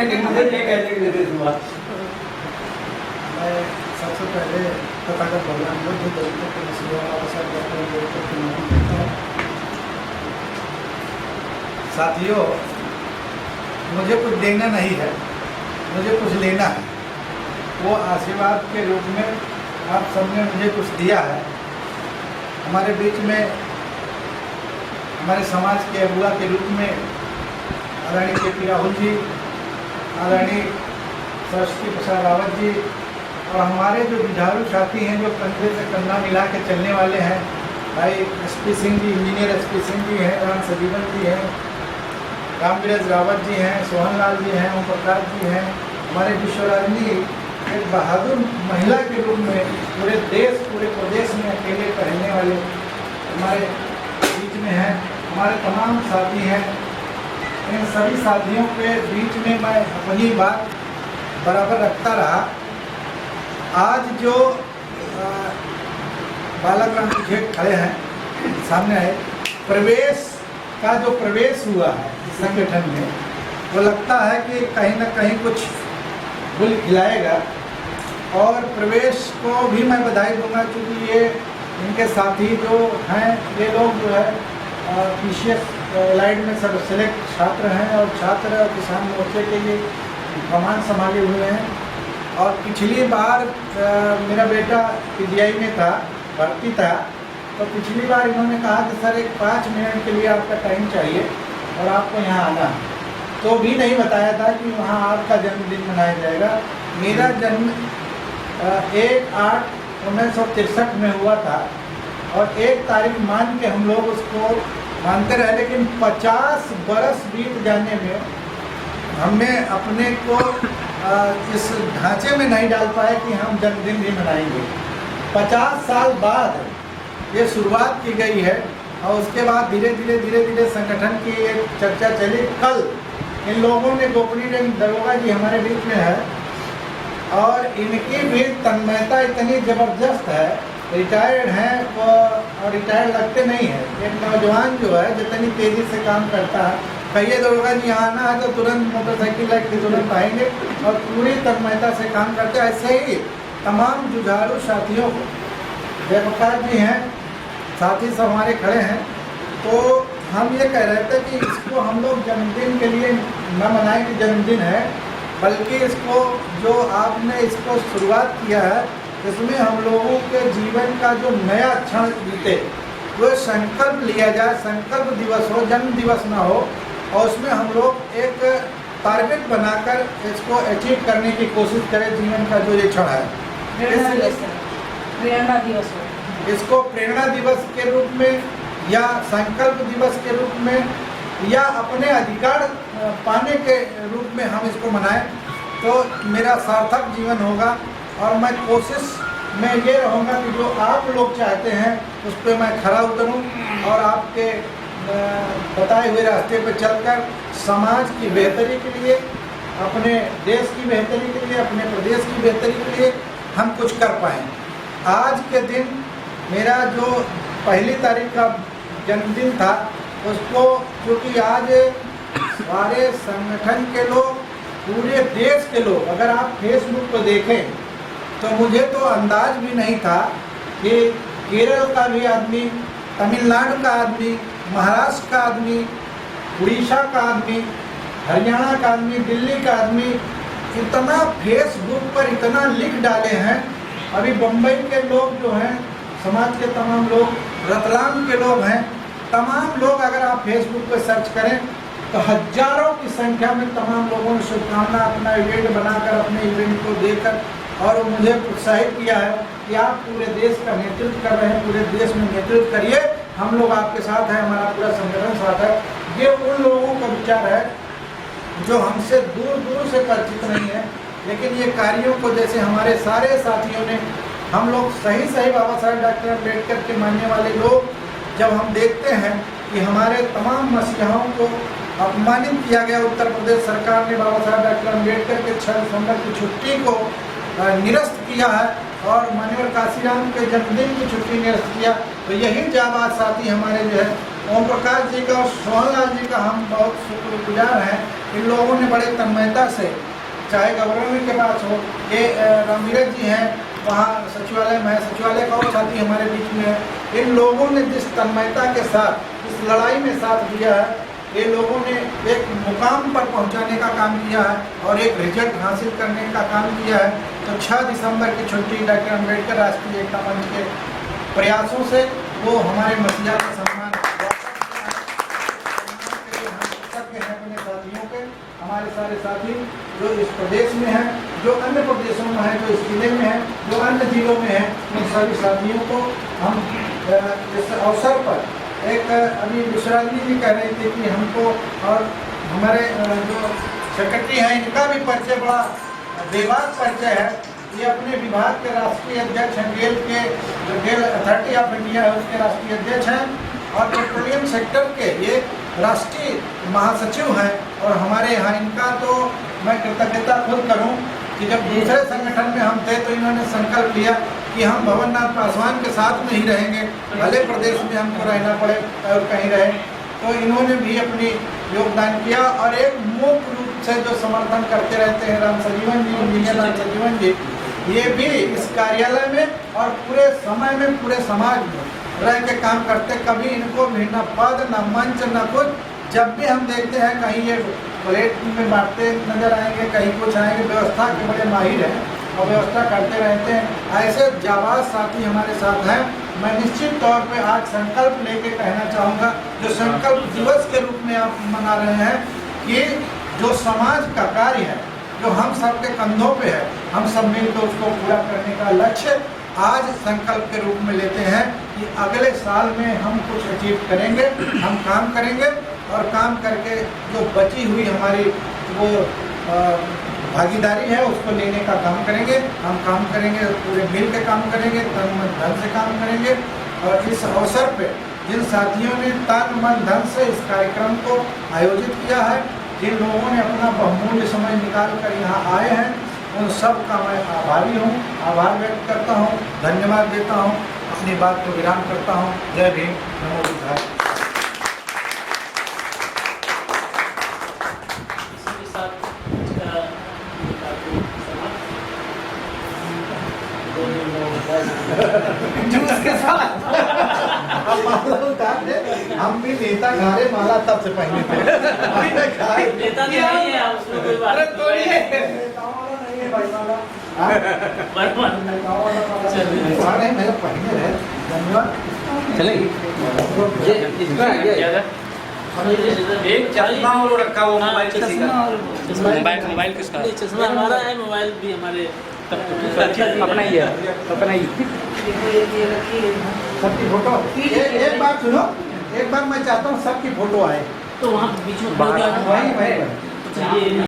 मुझे ये कहने के लिए हुआ। मैं सबसे पहले तथागत भगवान बुद्ध दलितों के मसीहा बाबा डॉक्टर अम्बेडकर को नमन करता हूँ। साथियों, मुझे कुछ देना नहीं है, मुझे कुछ लेना है। वो आशीर्वाद के रूप में आप सबने मुझे कुछ दिया है। हमारे बीच में हमारे समाज के अगुआ के रूप में आदरणीय के.पी. राहुल जी, आदरणीय सरस्वती प्रसाद रावत जी और हमारे जो जुझारू साथी हैं, जो कंधे से कंधा मिला के चलने वाले हैं, भाई SP. Singh ji, engineer SP. Singh ji हैं, राम सजीवन जी हैं, रामवीर रावत जी हैं, सोहन लाल जी हैं, ओम प्रकाश जी हैं। हमारे विश्वराजनी एक बहादुर महिला के रूप में पूरे देश, पूरे प्रदेश में अकेले पहनने वाले हमारे बीच में हैं। हमारे तमाम साथी हैं। इन सभी साथियों के बीच में मैं अपनी बात बराबर रखता रहा। आज जो बालाग्राम पीछे खड़े हैं, सामने है, प्रवेश का जो प्रवेश हुआ है संगठन में, वो लगता है कि कहीं ना कहीं कुछ गुल खिलाएगा। और प्रवेश को भी मैं बधाई दूंगा, क्योंकि ये इनके साथी जो हैं, ये लोग जो है पीसीएस एलाइड में सब सेलेक्ट छात्र हैं और छात्र किसान मोर्चे के लिए कमान संभाले हुए हैं। और पिछली बार मेरा बेटा पीजीआई में था, भर्ती था, तो पिछली बार इन्होंने कहा कि सर एक 5 मिनट के लिए आपका टाइम चाहिए और आपको यहाँ आना है। तो भी नहीं बताया था कि वहाँ आपका जन्मदिन मनाया जाएगा। मेरा जन्म 1/8/1963 में हुआ था और 1 तारीख मान के हम लोग उसको मानते रहे, लेकिन 50 बरस बीत जाने में हमने अपने को इस ढांचे में नहीं डाल पाए कि हम जन्मदिन भी मनाएंगे। 50 साल बाद ये शुरुआत की गई है और उसके बाद धीरे धीरे संगठन की एक चर्चा चली। कल इन लोगों ने गोपनीय दरोगा जी हमारे बीच में है और इनकी भी तन्मयता इतनी ज़बरदस्त है, रिटायर्ड हैं और रिटायर्ड लगते नहीं हैं। एक नौजवान जो है जितनी तेज़ी से काम करता है, कहिए दरोगा जी यहाँ आना है तो तुरंत मोटरसाइकिल लाइक के तुरंत आएंगे और पूरी तन्मयता से काम करते हैं। ऐसे ही तमाम जुझारू साथियों को, जयप्रकाश जी हैं, साथी सब हमारे खड़े हैं। तो हम ये कह रहे थे कि इसको हम लोग जन्मदिन के लिए न मनाएं कि जन्मदिन है, बल्कि इसको जो आपने इसको शुरुआत किया है, इसमें हम लोगों के जीवन का जो नया क्षण बीते, वो संकल्प लिया जाए। संकल्प दिवस हो, जन्म दिवस ना हो, और उसमें हम लोग एक टारगेट बनाकर इसको अचीव करने की कोशिश करें। जीवन का जो ये क्षण है, प्रेरणा दिवस हो, इसको प्रेरणा दिवस के रूप में या संकल्प दिवस के रूप में या अपने अधिकार पाने के रूप में हम इसको मनाएं, तो मेरा सार्थक जीवन होगा। और मैं कोशिश में ये रहूँगा कि जो आप लोग चाहते हैं उस पर मैं खरा उतरूँ और आपके बताए हुए रास्ते पर चलकर समाज की बेहतरी के लिए, अपने देश की बेहतरी के लिए, अपने प्रदेश की बेहतरी के लिए हम कुछ कर पाएँ। आज के दिन मेरा जो 1 तारीख का जन्मदिन था, उसको क्योंकि आज सारे संगठन के लोग, पूरे देश के लोग, अगर आप फेसबुक पर देखें तो मुझे तो अंदाज भी नहीं था कि केरल का भी आदमी, तमिलनाडु का आदमी, महाराष्ट्र का आदमी, उड़ीसा का आदमी, हरियाणा का आदमी, दिल्ली का आदमी इतना फेसबुक पर इतना लिख डाले हैं। अभी बम्बई के लोग जो हैं, समाज के तमाम लोग, रतलाम के लोग हैं, तमाम लोग अगर आप फेसबुक पर सर्च करें तो हजारों की संख्या में तमाम लोगों ने शुभकामना अपना इवेंट बनाकर, अपने इवेंट को देकर और मुझे प्रोत्साहित किया है कि आप पूरे देश का नेतृत्व कर रहे हैं, पूरे देश में नेतृत्व करिए, हम लोग आपके साथ हैं, हमारा पूरा संगठन साथ है। ये उन लोगों का विचार है जो हमसे दूर दूर से परिचित नहीं है, लेकिन ये कार्यों को, जैसे हमारे सारे साथियों ने, हम लोग सही बाबा साहेब डॉक्टर अम्बेडकर के मानने वाले लोग, जब हम देखते हैं कि हमारे तमाम मसीहाओं को अपमानित किया गया, उत्तर प्रदेश सरकार ने बाबा साहेब डॉक्टर अम्बेडकर के 6 दिसंबर की छुट्टी को निरस्त किया है और माननीय काशीराम के जन्मदिन की छुट्टी निरस्त किया, तो यही जाबाज साथी हमारे जो है ओम प्रकाश जी का और सोहन लाल जी का हम बहुत शुक्रगुजार हैं। इन लोगों ने बड़े तन्मयता से, चाहे गवर्नमेंट के पास हो, ये रामवीरत जी हैं वहाँ सचिवालय में है, सचिवालय का और साथी हमारे बीच में है, इन लोगों ने जिस तन्मयता के साथ इस लड़ाई में साथ दिया है, ये लोगों ने एक मुकाम पर पहुंचाने का काम किया है और एक रिजल्ट हासिल करने का काम किया है। तो 6 दिसंबर की छुट्टी डॉक्टर अम्बेडकर राष्ट्रीय एकता मंच के प्रयासों से वो हमारे मसीहा का सम्मान अपने साथियों के, हमारे सारे साथी जो इस प्रदेश में हैं, जो अन्य प्रदेशों में हैं, जो इस जिले में हैं, जो अन्य जिलों में हैं, उन सभी साथियों को हम इस अवसर पर एक अभी विश्रांति जी कह रहे थे कि हमको और हमारे जो सेक्रेटरी हैं इनका भी परिचय बड़ा बेबाक परिचय है। ये अपने विभाग के राष्ट्रीय अध्यक्ष हैं, गेल के जो गेल अथॉरिटी ऑफ इंडिया है उसके राष्ट्रीय अध्यक्ष हैं और पेट्रोलियम सेक्टर के ये राष्ट्रीय महासचिव हैं। और हमारे यहाँ इनका तो मैं कृतज्ञता खुद करूँ कि जब दूसरे संगठन में हम थे तो इन्होंने संकल्प लिया कि हम भवननाथ पासवान के साथ में ही रहेंगे, भले प्रदेश में हमको रहना पड़े और कहीं रहे। तो इन्होंने भी अपनी योगदान किया और एक मुख्य रूप से जो समर्थन करते रहते हैं राम सजीवन जी, इंजीनियर राम सजीवन जी, ये भी इस कार्यालय में और पूरे समय में पूरे समाज में रह के काम करते। कभी इनको भी न पद न मंच न कुछ, जब भी हम देखते हैं कहीं ये प्लेट में बांटते नजर आएंगे, कहीं कुछ आएंगे, व्यवस्था के बड़े माहिर हैं और व्यवस्था करते रहते हैं। ऐसे जाबाज साथी हमारे साथ हैं। मैं निश्चित तौर पे आज संकल्प लेके कहना चाहूँगा, जो संकल्प दिवस के रूप में आप मना रहे हैं, कि जो समाज का कार्य है, जो हम सबके कंधों पे है, हम सब मिलकर उसको पूरा करने का लक्ष्य आज संकल्प के रूप में लेते हैं कि अगले साल में हम कुछ अचीव करेंगे, हम काम करेंगे और काम करके जो बची हुई हमारी वो भागीदारी है उसको लेने का काम करेंगे। हम काम करेंगे, पूरे मिल के काम करेंगे, तन मन धन से काम करेंगे। और इस अवसर पे जिन साथियों ने तन मन धन से इस कार्यक्रम को आयोजित किया है, जिन लोगों ने अपना बहुमूल्य समय निकाल कर यहाँ आए हैं, उन सब का मैं आभारी हूँ, आभार व्यक्त करता हूँ, धन्यवाद देता हूँ, अपनी बात को विराम करता हूँ। जय भीम, नमो बुद्धाय। हम भी नेता घारे माला तब से पहने थे। नेता नहीं है, उसमें कोई बात नहीं है। मेरे पहने रहे। धन्यवाद। चलेगी एक चश्मा और रखा हुआ मोबाइल किसी का, मोबाइल किसका? चश्मा हमारा है, मोबाइल भी हमारे अपना ही है, अपना ही। सबकी फोटो एक बार सुनो, एक बार मैं चाहता हूँ सबकी फोटो आए तो वहाँ बीच में वही